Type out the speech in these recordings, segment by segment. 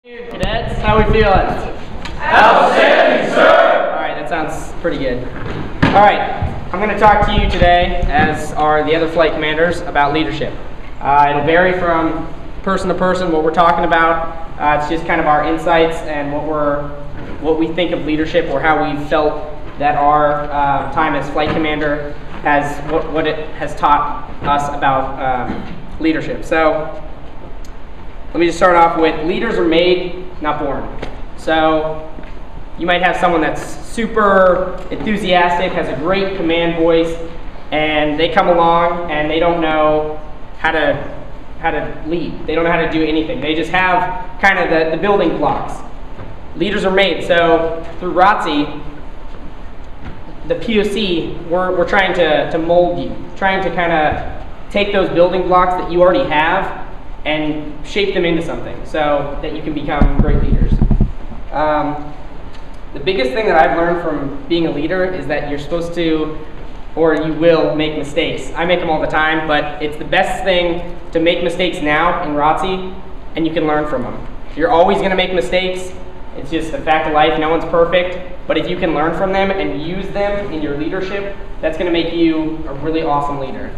Cadets, how we feeling? Outstanding, sir! Alright, that sounds pretty good. Alright, I'm going to talk to you today, as are the other flight commanders, about leadership. It'll vary from person to person what we're talking about. It's just kind of our insights and what we think of leadership, or how we felt that our time as flight commander has, what it has taught us about leadership. So, let me just start off with, leaders are made, not born. So you might have someone that's super enthusiastic, has a great command voice, and they come along and they don't know how to lead. They don't know how to do anything. They just have kind of the building blocks. Leaders are made. So through ROTC, the POC, we're trying to mold you, trying to kind of take those building blocks that you already have and shape them into something so that you can become great leaders. The biggest thing that I've learned from being a leader is that you're supposed to, or you will, make mistakes. I make them all the time, but it's the best thing to make mistakes now in ROTC, and you can learn from them. You're always going to make mistakes. It's just a fact of life. No one's perfect, but if you can learn from them and use them in your leadership, that's going to make you a really awesome leader.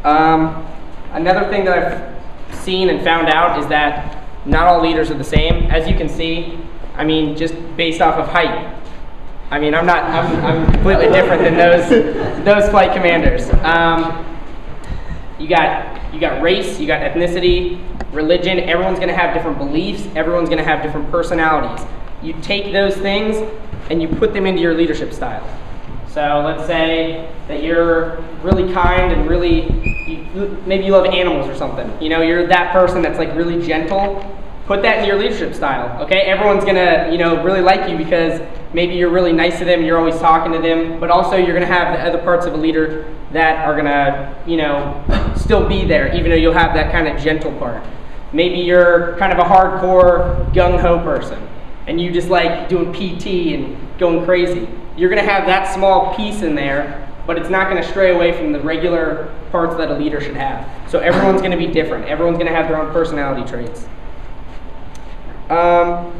Another thing that I've seen and found out is that not all leaders are the same. As you can see, I mean, just based off of height. I mean, I'm completely different than those flight commanders. You got race, you got ethnicity, religion. Everyone's going to have different beliefs. Everyone's going to have different personalities. You take those things and you put them into your leadership style. So let's say that you're really kind and maybe you love animals or something. You know, you're that person that's like really gentle. Put that in your leadership style, okay? Everyone's gonna, really like you because maybe you're really nice to them, you're always talking to them, but also you're gonna have the other parts of a leader that are gonna, still be there, even though you'll have that kind of gentle part. Maybe you're kind of a hardcore gung-ho person, and you just like doing PT and going crazy. You're going to have that small piece in there, but it's not going to stray away from the regular parts that a leader should have. So everyone's going to be different. Everyone's going to have their own personality traits. I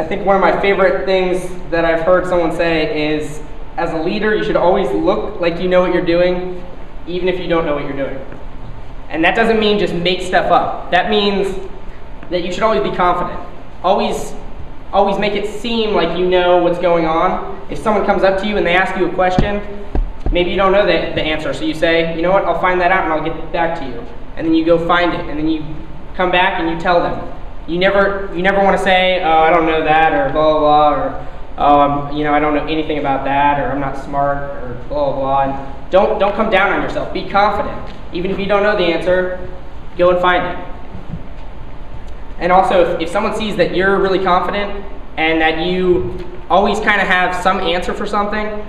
think one of my favorite things that I've heard someone say is, as a leader, you should always look like you know what you're doing, even if you don't know what you're doing. And that doesn't mean just make stuff up. That means that you should always be confident. Always make it seem like you know what's going on. If someone comes up to you and they ask you a question, maybe you don't know the answer, so you say, you know what, I'll find that out and I'll get back to you. And then you go find it, and then you come back and you tell them. You never want to say, oh, I don't know that, or blah, blah, blah, or oh, I don't know anything about that, or I'm not smart, or blah, blah, blah. And don't come down on yourself. Be confident. Even if you don't know the answer, go and find it. And also, if someone sees that you're really confident and that you always kind of have some answer for something,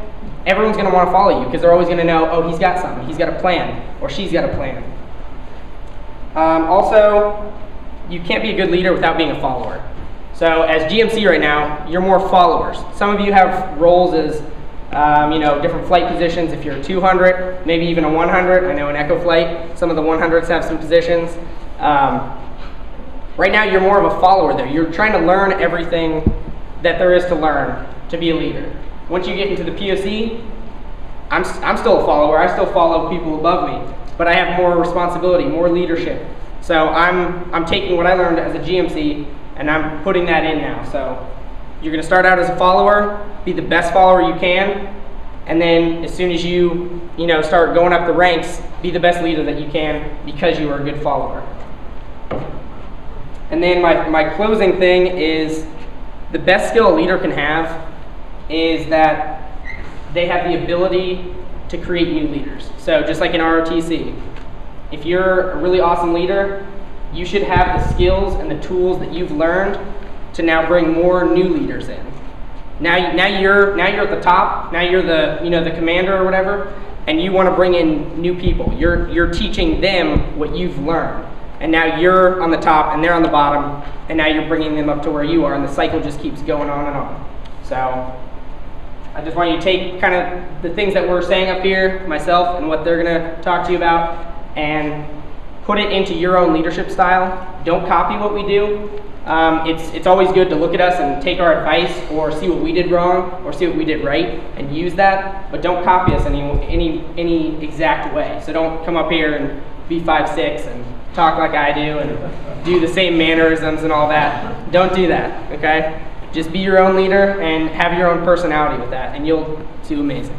everyone's going to want to follow you because they're always going to know, oh, he's got something. He's got a plan, or she's got a plan. Also, you can't be a good leader without being a follower. So as GMC right now, you're more followers. Some of you have roles as different flight positions. If you're a 200, maybe even a 100. I know in Echo Flight, some of the 100s have some positions. Right now, you're more of a follower there. You're trying to learn everything that there is to learn to be a leader. Once you get into the POC, I'm still a follower. I still follow people above me, but I have more responsibility, more leadership. So I'm taking what I learned as a GMC and I'm putting that in now. So you're going to start out as a follower, be the best follower you can, and then as soon as you start going up the ranks, be the best leader that you can because you are a good follower. And then my closing thing is, the best skill a leader can have is that they have the ability to create new leaders. So just like in ROTC, if you're a really awesome leader, you should have the skills and the tools that you've learned to now bring more new leaders in. Now you're at the top. Now you're the commander or whatever, and you want to bring in new people. You're teaching them what you've learned. And now you're on the top and they're on the bottom, and now you're bringing them up to where you are, and the cycle just keeps going on and on. So I just want you to take kind of the things that we're saying up here, myself, and what they're going to talk to you about, and put it into your own leadership style. Don't copy what we do. It's always good to look at us and take our advice or see what we did wrong or see what we did right and use that, but don't copy us any exact way. So don't come up here and be 5'6" and talk like I do and do the same mannerisms and all that. Don't do that, okay? Just be your own leader and have your own personality with that, and you'll do amazing.